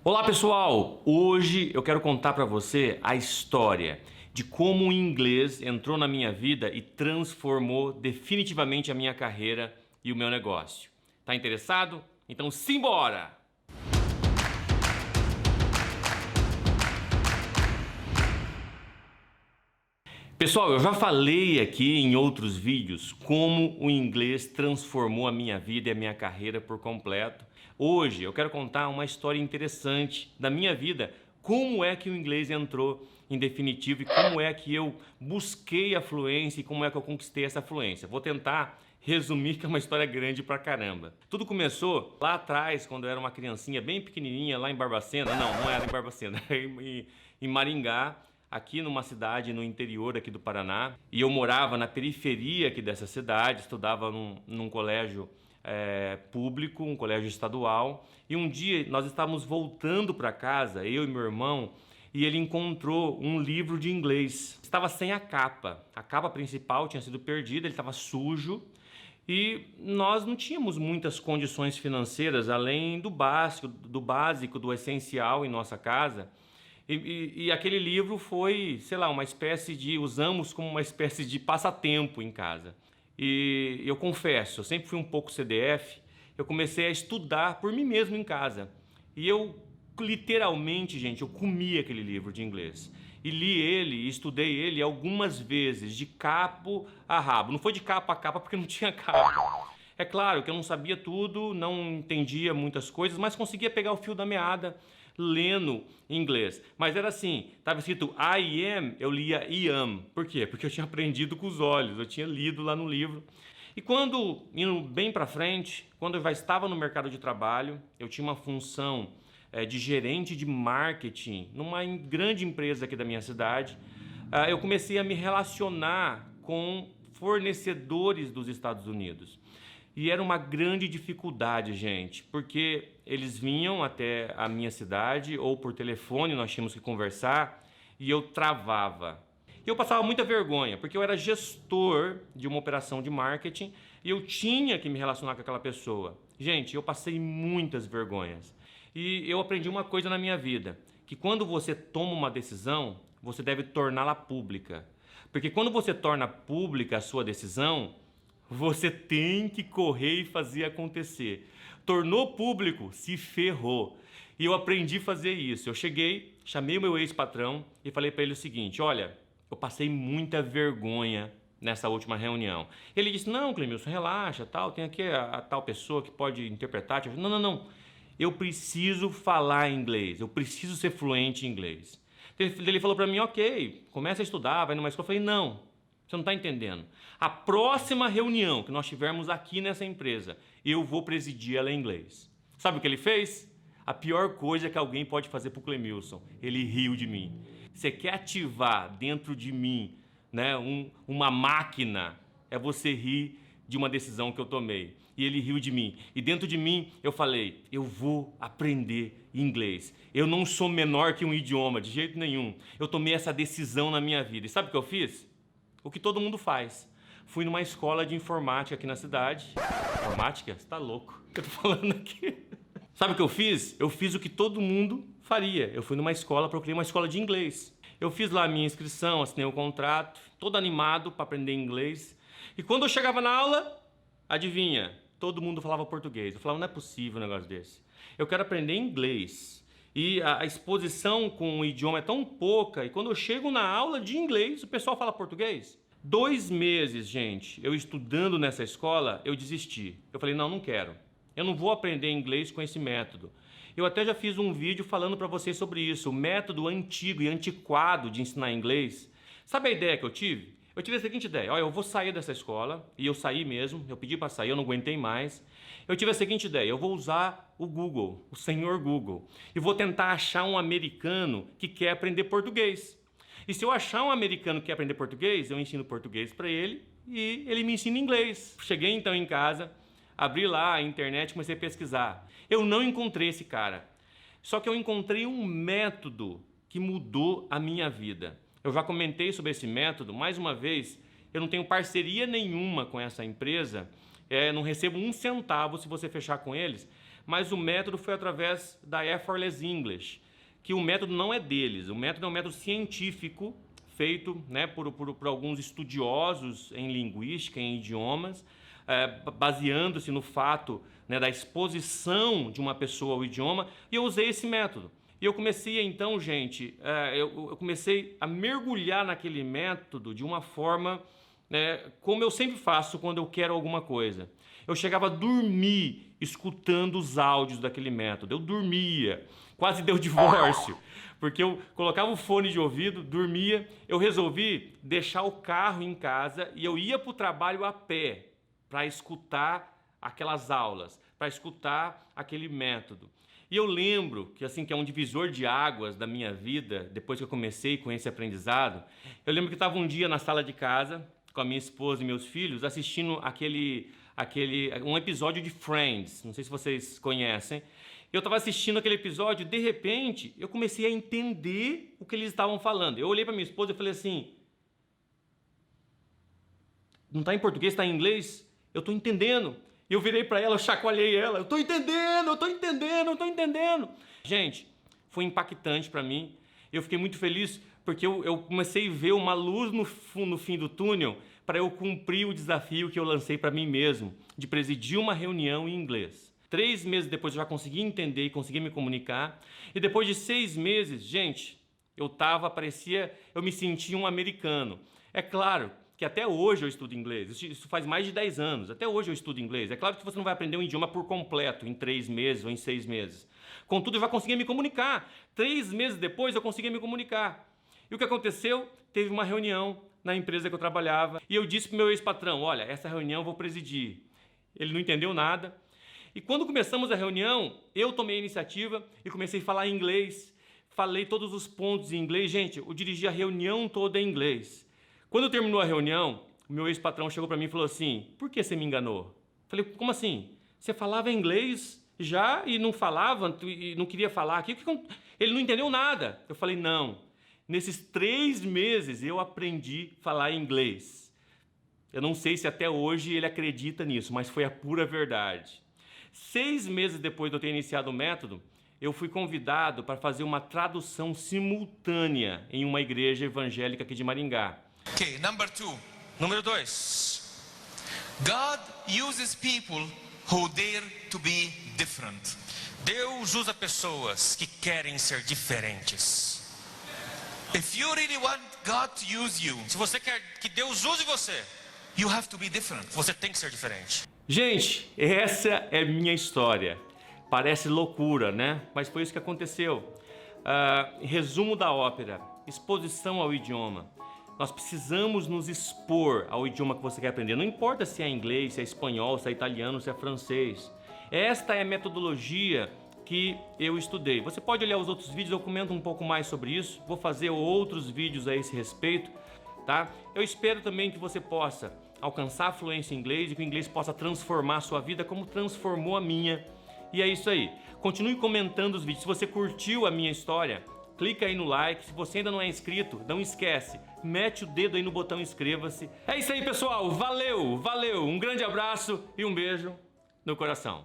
Olá pessoal, hoje eu quero contar para você a história de como o inglês entrou na minha vida e transformou definitivamente a minha carreira e o meu negócio. Tá interessado? Então simbora! Pessoal, eu já falei aqui em outros vídeos como o inglês transformou a minha vida e a minha carreira por completo. Hoje eu quero contar uma história interessante da minha vida, como é que o inglês entrou em definitivo e como é que eu busquei a fluência e como é que eu conquistei essa fluência. Vou tentar resumir, que é uma história grande pra caramba. Tudo começou lá atrás, quando eu era uma criancinha bem pequenininha, lá em Barbacena. Não era em Barbacena, em Maringá. Aqui numa cidade no interior aqui do Paraná, e eu morava na periferia aqui dessa cidade, estudava num colégio público, um colégio estadual, e um dia nós estávamos voltando para casa, eu e meu irmão, e ele encontrou um livro de inglês. Estava sem a capa principal tinha sido perdida, ele estava sujo, e nós não tínhamos muitas condições financeiras, além do básico, do essencial em nossa casa. E aquele livro foi, sei lá, usamos como uma espécie de passatempo em casa. E eu confesso, eu sempre fui um pouco CDF, eu comecei a estudar por mim mesmo em casa. E eu, literalmente, gente, eu comi aquele livro de inglês. E li ele, e estudei ele algumas vezes, de cabo a rabo. Não foi de capa a capa porque não tinha capa. É claro que eu não sabia tudo, não entendia muitas coisas, mas conseguia pegar o fio da meada lendo em inglês. Mas era assim, estava escrito I am, eu lia I am. Por quê? Porque eu tinha aprendido com os olhos, eu tinha lido lá no livro. E quando, indo bem para frente, quando eu já estava no mercado de trabalho, eu tinha uma função de gerente de marketing numa grande empresa aqui da minha cidade, eu comecei a me relacionar com fornecedores dos Estados Unidos. E era uma grande dificuldade, gente, porque eles vinham até a minha cidade ou por telefone, nós tínhamos que conversar e eu travava. E eu passava muita vergonha, porque eu era gestor de uma operação de marketing e eu tinha que me relacionar com aquela pessoa. Gente, eu passei muitas vergonhas. E eu aprendi uma coisa na minha vida, que quando você toma uma decisão, você deve torná-la pública. Porque quando você torna pública a sua decisão, você tem que correr e fazer acontecer. Tornou público, se ferrou. E eu aprendi a fazer isso. Eu cheguei, chamei o meu ex-patrão e falei para ele o seguinte: olha, eu passei muita vergonha nessa última reunião. Ele disse: não, Clemilson, relaxa, tal, tem aqui a tal pessoa que pode interpretar. Eu falei, não. Eu preciso falar inglês, eu preciso ser fluente em inglês. Ele falou para mim: ok, começa a estudar, vai numa escola. Eu falei: não. Você não está entendendo. A próxima reunião que nós tivermos aqui nessa empresa, eu vou presidir ela em inglês. Sabe o que ele fez? A pior coisa que alguém pode fazer para o Clemilson. Ele riu de mim. Você quer ativar dentro de mim, né, uma máquina, é você rir de uma decisão que eu tomei. E ele riu de mim. E dentro de mim eu falei: eu vou aprender inglês. Eu não sou menor que um idioma, de jeito nenhum. Eu tomei essa decisão na minha vida. E sabe o que eu fiz? O que todo mundo faz. Fui numa escola de informática aqui na cidade. Informática? Você tá louco? O que eu tô falando aqui? Sabe o que eu fiz? Eu fiz o que todo mundo faria. Eu fui numa escola, procurei uma escola de inglês. Eu fiz lá a minha inscrição, assinei o contrato, todo animado para aprender inglês. E quando eu chegava na aula, adivinha? Todo mundo falava português. Eu falava: não é possível um negócio desse. Eu quero aprender inglês. E a exposição com o idioma é tão pouca, e quando eu chego na aula de inglês, o pessoal fala português. 2 meses, gente, eu estudando nessa escola, eu desisti. Eu falei: não quero. Eu não vou aprender inglês com esse método. Eu até já fiz um vídeo falando para vocês sobre isso, o método antigo e antiquado de ensinar inglês. Sabe a ideia que eu tive? Eu tive a seguinte ideia: olha, eu vou sair dessa escola, e eu saí mesmo, eu pedi para sair, eu não aguentei mais. Eu tive a seguinte ideia: eu vou usar o Google, o senhor Google, e vou tentar achar um americano que quer aprender português. E se eu achar um americano que quer aprender português, eu ensino português para ele e ele me ensina inglês. Cheguei então em casa, abri lá a internet e comecei a pesquisar. Eu não encontrei esse cara, só que eu encontrei um método que mudou a minha vida. Eu já comentei sobre esse método, mais uma vez, eu não tenho parceria nenhuma com essa empresa, não recebo um centavo se você fechar com eles, mas o método foi através da Effortless English, que o método não é deles, o método é um método científico feito, né, por alguns estudiosos em linguística, em idiomas, baseando-se no fato, né, da exposição de uma pessoa ao idioma, e eu usei esse método. E eu comecei então, gente, eu comecei a mergulhar naquele método de uma forma, como eu sempre faço quando eu quero alguma coisa. Eu chegava a dormir escutando os áudios daquele método. Eu dormia, quase deu divórcio, porque eu colocava o fone de ouvido, dormia. Eu resolvi deixar o carro em casa e eu ia para o trabalho a pé para escutar aquelas aulas, para escutar aquele método. E eu lembro que assim, que é um divisor de águas da minha vida, depois que eu comecei com esse aprendizado, eu lembro que estava um dia na sala de casa, com a minha esposa e meus filhos, assistindo um episódio de Friends, não sei se vocês conhecem. Eu estava assistindo aquele episódio, de repente, eu comecei a entender o que eles estavam falando. Eu olhei para minha esposa e falei assim, não está em português, está em inglês? Eu estou entendendo. E eu virei para ela, eu chacoalhei ela, eu estou entendendo, eu estou entendendo, eu estou entendendo. Gente, foi impactante para mim. Eu fiquei muito feliz porque eu comecei a ver uma luz no fim do túnel para eu cumprir o desafio que eu lancei para mim mesmo, de presidir uma reunião em inglês. 3 meses depois eu já consegui entender e consegui me comunicar. E depois de 6 meses, gente, eu me sentia um americano. É claro que até hoje eu estudo inglês, isso faz mais de 10 anos, até hoje eu estudo inglês. É claro que você não vai aprender um idioma por completo em 3 meses ou em 6 meses. Contudo, eu já conseguia me comunicar. 3 meses depois eu conseguia me comunicar. E o que aconteceu? Teve uma reunião na empresa que eu trabalhava e eu disse para o meu ex-patrão, olha, essa reunião eu vou presidir. Ele não entendeu nada. E quando começamos a reunião, eu tomei a iniciativa e comecei a falar inglês. Falei todos os pontos em inglês. Gente, eu dirigi a reunião toda em inglês. Quando terminou a reunião, o meu ex-patrão chegou para mim e falou assim, por que você me enganou? Falei, como assim? Você falava inglês já e não falava, e não queria falar aqui? Ele não entendeu nada. Eu falei, não, nesses 3 meses eu aprendi a falar inglês. Eu não sei se até hoje ele acredita nisso, mas foi a pura verdade. 6 meses depois de eu ter iniciado o método, eu fui convidado para fazer uma tradução simultânea em uma igreja evangélica aqui de Maringá. Okay, number 2. Número 2. God uses people who dare to be different. Deus usa pessoas que querem ser diferentes. If you really want God to use you, se você quer que Deus use você, you have to be different. Você tem que ser diferente. Gente, essa é minha história. Parece loucura, né? Mas foi isso que aconteceu. Resumo da ópera: exposição ao idioma. Nós precisamos nos expor ao idioma que você quer aprender. Não importa se é inglês, se é espanhol, se é italiano, se é francês. Esta é a metodologia que eu estudei. Você pode olhar os outros vídeos, eu comento um pouco mais sobre isso. Vou fazer outros vídeos a esse respeito, tá? Eu espero também que você possa alcançar a fluência em inglês e que o inglês possa transformar a sua vida como transformou a minha. E é isso aí. Continue comentando os vídeos. Se você curtiu a minha história, clica aí no like. Se você ainda não é inscrito, não esquece, mete o dedo aí no botão inscreva-se. É isso aí, pessoal. Valeu, valeu. Um grande abraço e um beijo no coração.